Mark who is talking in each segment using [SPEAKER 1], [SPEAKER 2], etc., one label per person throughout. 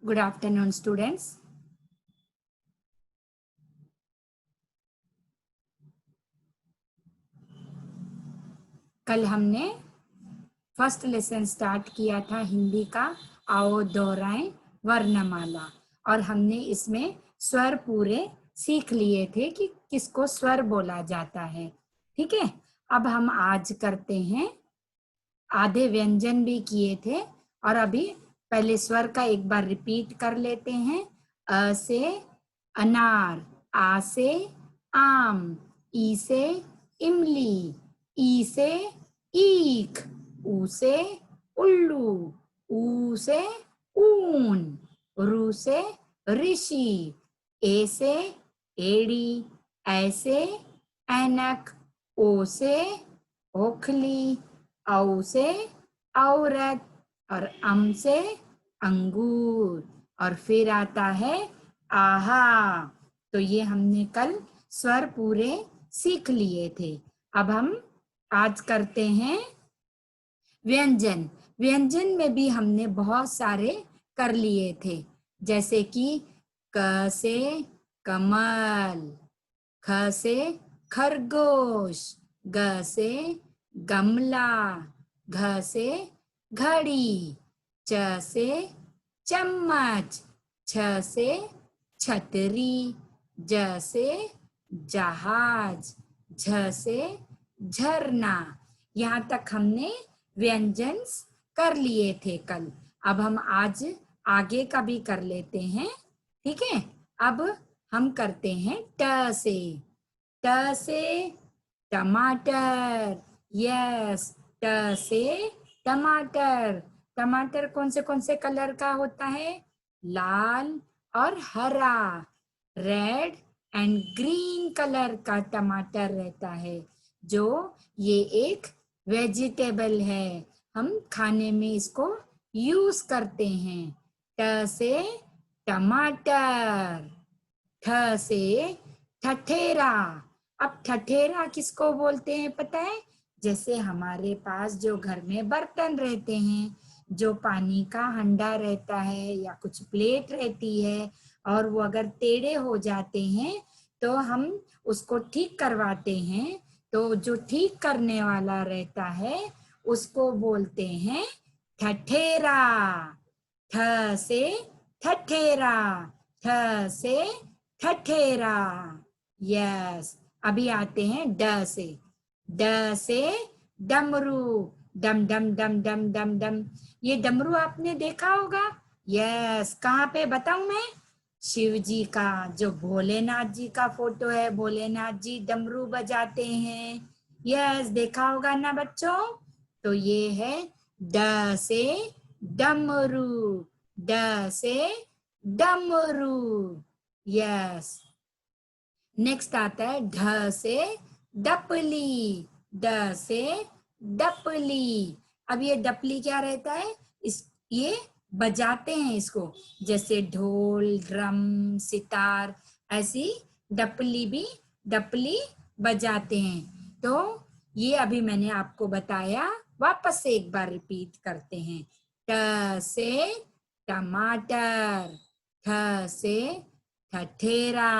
[SPEAKER 1] Good afternoon, students. कल हमने first lesson start किया था हिंदी का। आओ दोहराएं वर्णमाला, और हमने इसमें स्वर पूरे सीख लिए थे कि किसको स्वर बोला जाता है। ठीक है, अब हम आज करते हैं, आधे व्यंजन भी किए थे और अभी पहले स्वर का एक बार रिपीट कर लेते हैं। अ से अनार, आ से आम, ई से इमली, ई से ईख, ऊ से उल्लू, ऊ से ऊन, रू से ऋषि, ए से एड़ी, ऐ से ऐनक, ओ से ओखली, औ से औरत और अम से अंगूर, और फिर आता है आहा। तो ये हमने कल स्वर पूरे सीख लिए थे। अब हम आज करते हैं व्यंजन। व्यंजन में भी हमने बहुत सारे कर लिए थे, जैसे कि क से कमल, ख से खरगोश, ग से गमला, घ से घड़ी, च से चम्मच, छ से छतरी, ज से जहाज, झ से झरना। यहाँ तक हमने व्यंजन्स कर लिए थे कल। अब हम आज आगे का भी कर लेते हैं। ठीक है, अब हम करते हैं ट से। ट से टमाटर, यस, ट से टमाटर। टमाटर कौन से कलर का होता है? लाल और हरा, रेड एंड ग्रीन कलर का टमाटर रहता है, जो ये एक वेजिटेबल है। हम खाने में इसको यूज करते हैं। ट से टमाटर, ठ से ठठेरा। अब ठठेरा किसको बोलते हैं पता है? जैसे हमारे पास जो घर में बर्तन रहते हैं, जो पानी का हंडा रहता है या कुछ प्लेट रहती है, और वो अगर टेढ़े हो जाते हैं तो हम उसको ठीक करवाते हैं, तो जो ठीक करने वाला रहता है उसको बोलते हैं ठठेरा। ठ से ठठेरा, ठ से ठठेरा। यस, अभी आते हैं ड से। ड से डमरू, डम डम डम डम डम डम। ये डमरू आपने देखा होगा। यस, कहाँ पे बताऊं मैं? शिव जी का, जो भोलेनाथ जी का फोटो है, भोलेनाथ जी डमरू बजाते हैं। यस, देखा होगा ना बच्चों। तो ये है ड से डमरू, ड से डमरू। यस, नेक्स्ट आता है ढ से डपली, ड से डपली। अब ये डपली क्या रहता है? ये बजाते हैं इसको, जैसे ढोल, ड्रम, सितार, ऐसी डपली बजाते हैं। तो ये अभी मैंने आपको बताया, वापस से एक बार रिपीट करते हैं। ट से टमाटर, ठ से ठठेरा,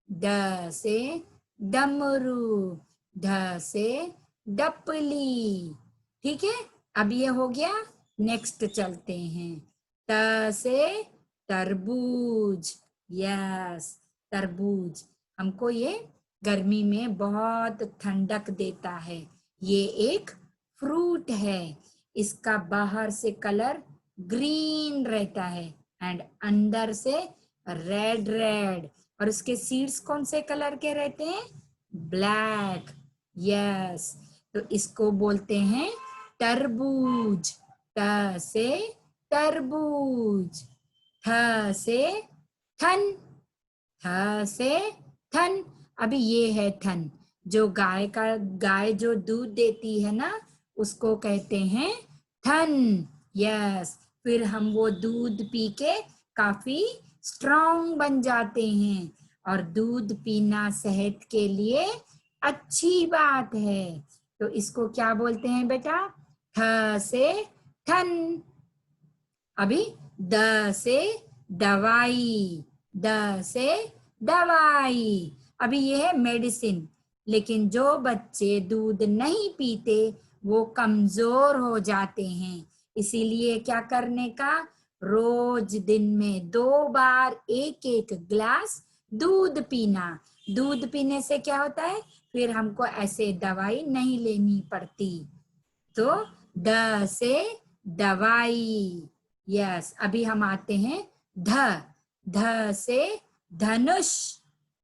[SPEAKER 1] ड से डमरू, ढ से डपली। ठीक है, अब ये हो गया। नेक्स्ट चलते हैं। त से तरबूज, यस, तरबूज। हमको ये गर्मी में बहुत ठंडक देता है। ये एक फ्रूट है। इसका बाहर से कलर ग्रीन रहता है एंड अंदर से रेड रेड, और उसके सीड्स कौन से कलर के रहते हैं? ब्लैक। यस, तो इसको बोलते हैं तरबूज। त से तरबूज, थ से थन, थ से थन। अभी ये है थन, जो गाय जो दूध देती है ना, उसको कहते हैं थन। यस, फिर हम वो दूध पी के काफी स्ट्रांग बन जाते हैं, और दूध पीना सेहत के लिए अच्छी बात है। तो इसको क्या बोलते हैं बेटा? थ से थन। अभी द से दवाई, द से दवाई। अभी ये है मेडिसिन, लेकिन जो बच्चे दूध नहीं पीते वो कमजोर हो जाते हैं, इसीलिए क्या करने का, रोज दिन में 2 बार एक एक ग्लास दूध पीना। दूध पीने से क्या होता है, फिर हमको ऐसे दवाई नहीं लेनी पड़ती। तो द से दवाई। यस, अभी हम आते हैं ध। ध से धनुष,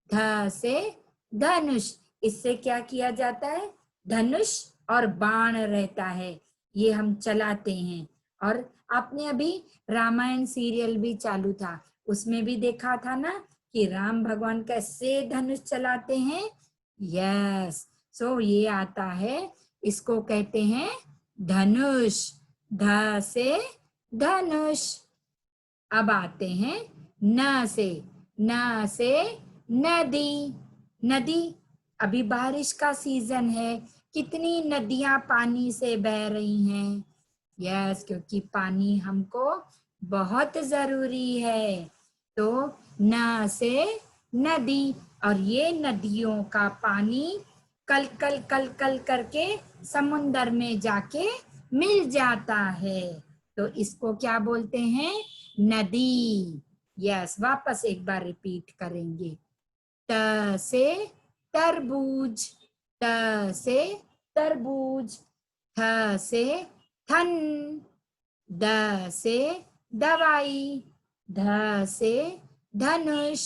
[SPEAKER 1] ध से धनुष। इससे क्या किया जाता है, धनुष और बाण रहता है, ये हम चलाते हैं। और आपने अभी रामायण सीरियल भी चालू था, उसमें भी देखा था ना कि राम भगवान कैसे धनुष चलाते हैं। यस, सो ये आता है, इसको कहते हैं धनुष, ध से धनुष। अब आते हैं न से, न से नदी। नदी, अभी बारिश का सीजन है, कितनी नदियां पानी से बह रही हैं। यस, क्योंकि पानी हमको बहुत जरूरी है। तो न से नदी, और ये नदियों का पानी कल कल कल कल करके समुंदर में जाके मिल जाता है, तो इसको क्या बोलते हैं, नदी। यस, वापस एक बार रिपीट करेंगे। त से तरबूज, त से तरबूज। थ से थन, द से दवाई, ध से धनुष,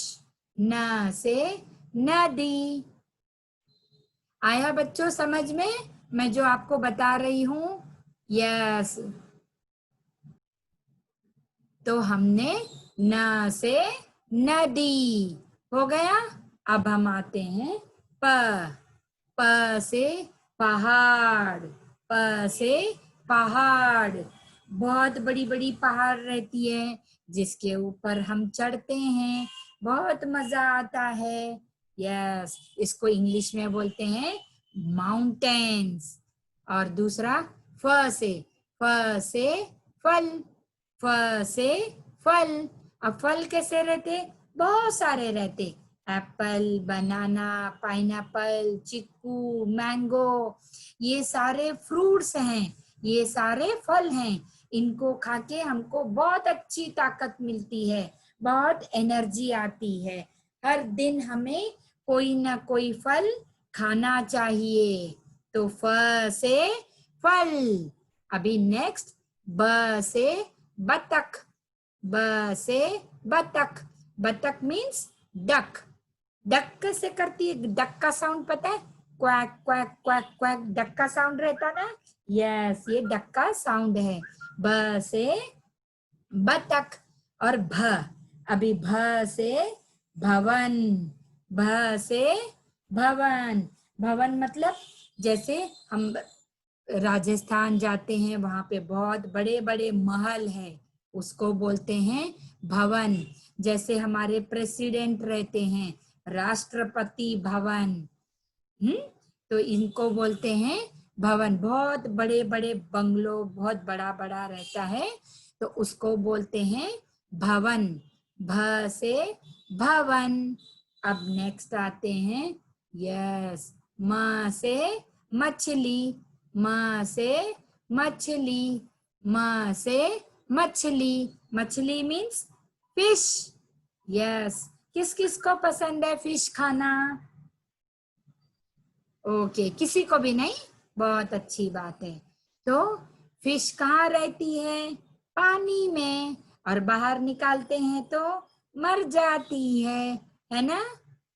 [SPEAKER 1] न से नदी। आया बच्चों समझ में, मैं जो आपको बता रही हूँ। यस, तो हमने न से नदी हो गया। अब हम आते हैं प। प से पहाड़, प से पहाड़। बहुत बड़ी बड़ी पहाड़ रहती है जिसके ऊपर हम चढ़ते हैं, बहुत मजा आता है। यस, इसको इंग्लिश में बोलते हैं माउंटेन्स। और दूसरा फ से फल, फ से फल। अब फल कैसे रहते, बहुत सारे रहते, एप्पल, बनाना, पाइनएप्पल, चिक्कू, मैंगो, ये सारे फ्रूट्स हैं, ये सारे फल हैं। इनको खा के हमको बहुत अच्छी ताकत मिलती है, बहुत एनर्जी आती है। हर दिन हमें कोई ना कोई फल खाना चाहिए। तो फ से फल। अभी नेक्स्ट ब से बतख, ब से बतख। बतख मीन्स डक। डक कैसे करती है, डक का साउंड पता है, quack quack quack quack, duck का साउंड रहता ना। यस, ये डक का साउंड है। ब से बतख। और भ, अभी भ से भवन, भ से भवन। भवन मतलब जैसे हम राजस्थान जाते हैं, वहां पे बहुत बड़े बड़े महल है, उसको बोलते हैं भवन। जैसे हमारे प्रेसिडेंट रहते हैं, राष्ट्रपति भवन। तो इनको बोलते हैं भवन। बहुत बड़े बड़े बंगलो, बहुत बड़ा बड़ा रहता है, तो उसको बोलते हैं भवन। भ से भवन। अब नेक्स्ट आते हैं, यस, म से मछली, म से मछली, म से मछली। मछली मीन्स फिश। यस, किस किस को पसंद है फिश खाना? ओके, किसी को भी नहीं, बहुत अच्छी बात है। तो फिश कहाँ रहती है? पानी में, और बाहर निकालते हैं तो मर जाती है ना?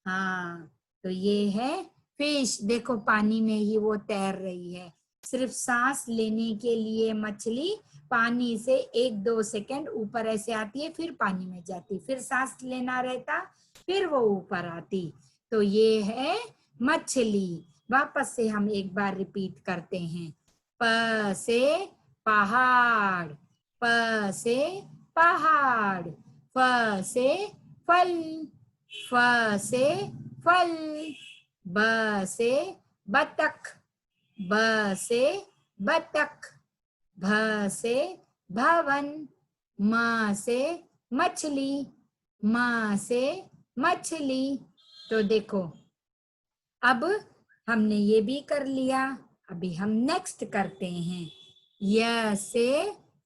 [SPEAKER 1] हाँ, तो ये है फिश। देखो पानी में ही वो तैर रही है। सिर्फ सांस लेने के लिए मछली पानी से 1-2 सेकंड ऊपर ऐसे आती है, फिर पानी में जाती, फिर सांस लेना रहता, फिर वो ऊपर आती। तो ये है मछली। वापस से हम एक बार रिपीट करते हैं। प से पहाड़, प से पहाड़। फ से फल, फ से फल। ब से बतख, ब से बतख। भ से भवन, म से मछली, म से मछली। तो देखो अब हमने ये भी कर लिया, अभी हम नेक्स्ट करते हैं। य से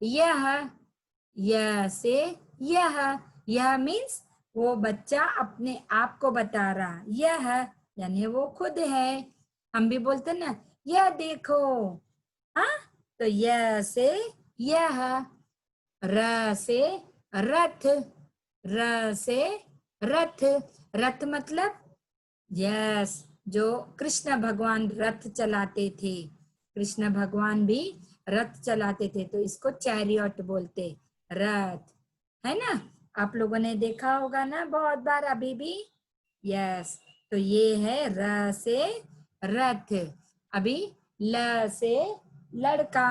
[SPEAKER 1] यह, य से यह मीन्स वो बच्चा अपने आप को बता रहा, यह यानी वो खुद है। हम भी बोलते ना यह देखो, हाँ, तो य से यह। र से रथ, र से रथ, रथ मतलब यस, जो कृष्ण भगवान रथ चलाते थे, कृष्ण भगवान भी रथ चलाते थे, तो इसको चैरियट बोलते, रथ, है ना। आप लोगों ने देखा होगा ना बहुत बार अभी भी। यस, तो ये है र से रथ। अभी ल से लड़का,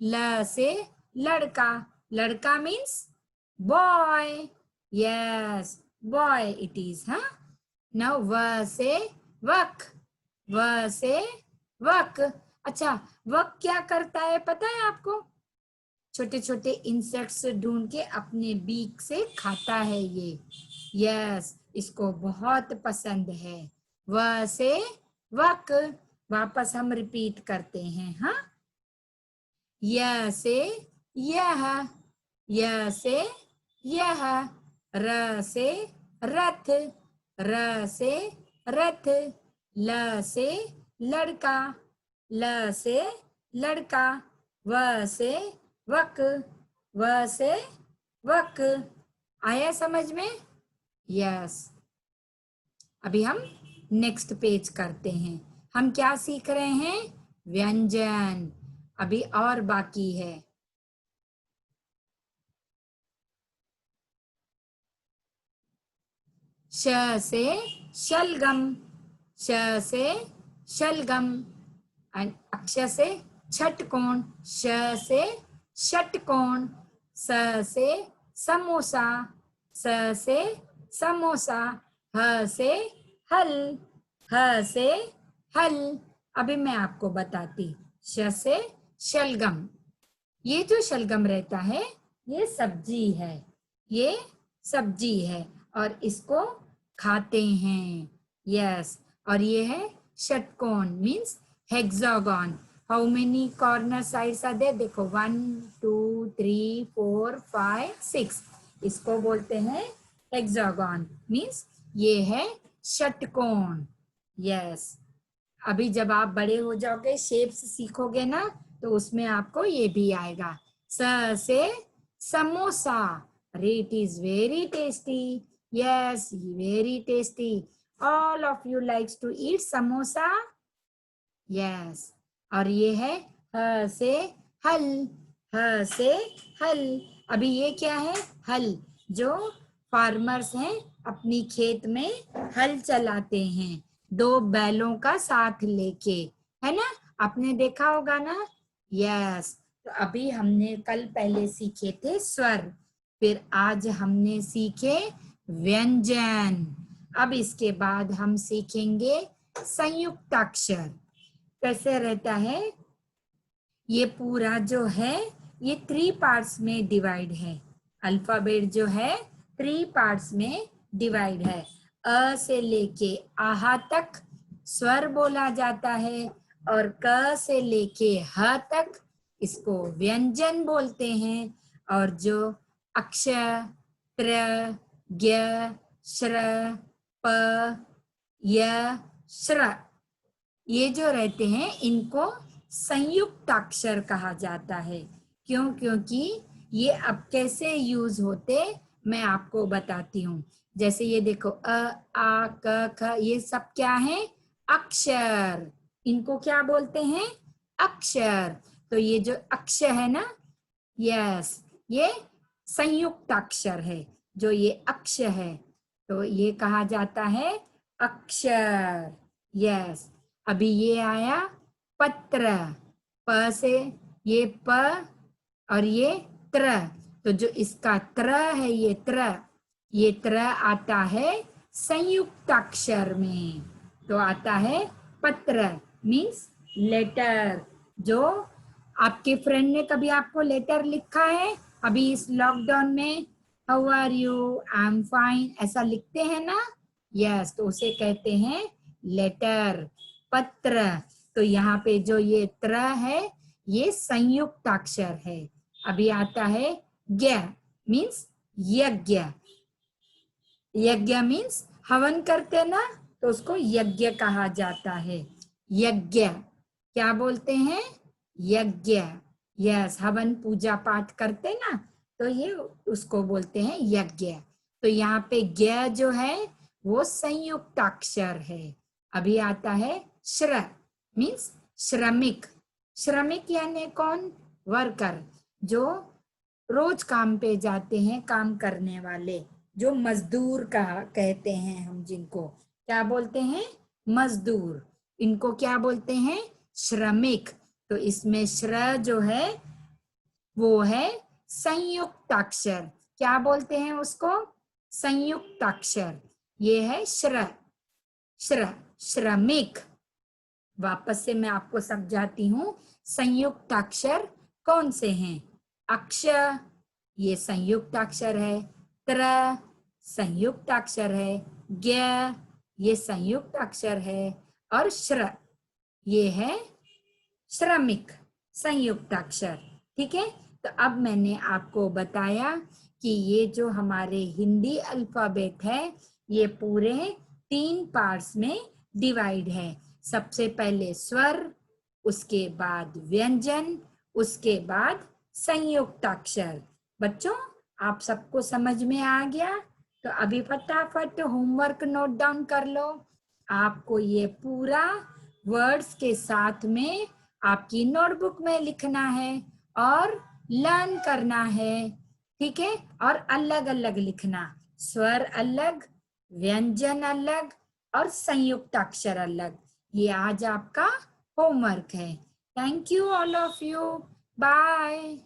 [SPEAKER 1] ल से लड़का, लड़का means boy, yes boy it is, हाँ। नाउ व से वक, व से वक। अच्छा, वक क्या करता है पता है आपको? छोटे छोटे इंसेक्ट्स ढूंढ के अपने बीक से खाता है ये। यस, इसको बहुत पसंद है। व से वक, वापस हम रिपीट करते हैं, हाँ। य से यह, य से यह। र से रथ, र से रथ। ल से लड़का, ल से लड़का। व से वक, व से वक। आया समझ में? यस। अभी हम नेक्स्ट पेज करते हैं। हम क्या सीख रहे हैं? व्यंजन। अभी और बाकी है। श से शलगम, श से शलगम। अक्ष से षटकोण, श से षटकोण। स से समोसा, स से समोसा। ह से हल, ह से हल। अभी मैं आपको बताती। श से शलगम, ये जो शलगम रहता है ये सब्जी है, ये सब्जी है और इसको खाते हैं। यस, और ये है षटकोण means hexagon. How many corner sides are there? देखो 1 2 3 4 5 6, इसको बोलते हैं हेक्सागन मीन्स ये है षटकोण। यस, अभी जब आप बड़े हो जाओगे शेप्स सीखोगे ना, तो उसमें आपको ये भी आएगा। स से समोसा, अरे it is very tasty, yes very tasty. All of you likes to eat samosa, yes. और ये है ह से हल, ह से हल। अभी ये क्या है? हल, जो फार्मर्स हैं अपनी खेत में हल चलाते हैं, 2 बैलों का साथ लेके, है ना। आपने देखा होगा ना। यस, तो अभी हमने कल पहले सीखे थे स्वर, फिर आज हमने सीखे व्यंजन। अब इसके बाद हम सीखेंगे संयुक्ताक्षर। कैसे रहता है ये पूरा जो है, ये 3 पार्ट्स में डिवाइड है। अल्फाबेट जो है 3 पार्ट्स में डिवाइड है। अ से लेके आहा तक स्वर बोला जाता है, और क से लेके ह तक इसको व्यंजन बोलते हैं। और जो अक्षर त्र ज्ञ श्र प य श्र, ये जो रहते हैं इनको संयुक्ताक्षर कहा जाता है। क्यों? क्योंकि ये अब कैसे यूज होते मैं आपको बताती हूँ। जैसे ये देखो अ आ क ख, ये सब क्या है? अक्षर। इनको क्या बोलते हैं? अक्षर। तो ये जो अक्षर है ना, यस, ये संयुक्ताक्षर है। जो ये अक्षर है तो ये कहा जाता है अक्षर। यस, अभी ये आया पत्र, प से ये प और ये त्र, तो जो इसका त्र है ये त्र आता है संयुक्ताक्षर में, तो आता है पत्र मीन्स लेटर। जो आपके फ्रेंड ने कभी आपको लेटर लिखा है अभी इस लॉकडाउन में? How are you, I am fine, ऐसा लिखते हैं ना। यस, तो उसे कहते हैं लेटर, पत्र। तो यहाँ पे जो ये त्र है ये संयुक्ताक्षर है। अभी आता है ज्ञ, मीन्स यज्ञ। यज्ञ मीन्स हवन करते ना, तो उसको यज्ञ कहा जाता है। यज्ञ क्या बोलते हैं, यज्ञ। यस, हवन पूजा पाठ करते ना, तो ये उसको बोलते हैं यज्ञ। तो यहाँ पे ज्ञ जो है वो संयुक्ताक्षर है। अभी आता है श्र, मीन्स श्रमिक। श्रमिक यानी कौन, वर्कर, जो रोज काम पे जाते हैं, काम करने वाले, जो मजदूर का कहते हैं हम, जिनको क्या बोलते हैं, मजदूर। इनको क्या बोलते हैं, श्रमिक। तो इसमें श्र जो है वो है संयुक्ताक्षर। क्या बोलते हैं उसको, संयुक्ताक्षर। ये है श्र, श्र, श्रमिक। वापस से मैं आपको समझाती हूँ, संयुक्ताक्षर कौन से हैं। अक्ष ये संयुक्ताक्षर है, त्र संयुक्ताक्षर है, ज्ञ ये संयुक्ताक्षर है, और श्र ये है श्रमिक, संयुक्ताक्षर। ठीक है, तो अब मैंने आपको बताया कि ये जो हमारे हिंदी अल्फाबेट है ये पूरे 3 पार्ट्स में डिवाइड है। सबसे पहले स्वर, उसके बाद व्यंजन, उसके बाद संयुक्ताक्षर। बच्चों आप सबको समझ में आ गया? तो अभी फटाफट होमवर्क नोट डाउन कर लो। आपको ये पूरा वर्ड्स के साथ में आपकी नोटबुक में लिखना है और लर्न करना है। ठीक है, और अलग अलग लिखना, स्वर अलग, व्यंजन अलग और संयुक्ताक्षर अलग। ये आज आपका होमवर्क है। Thank you all of you, bye.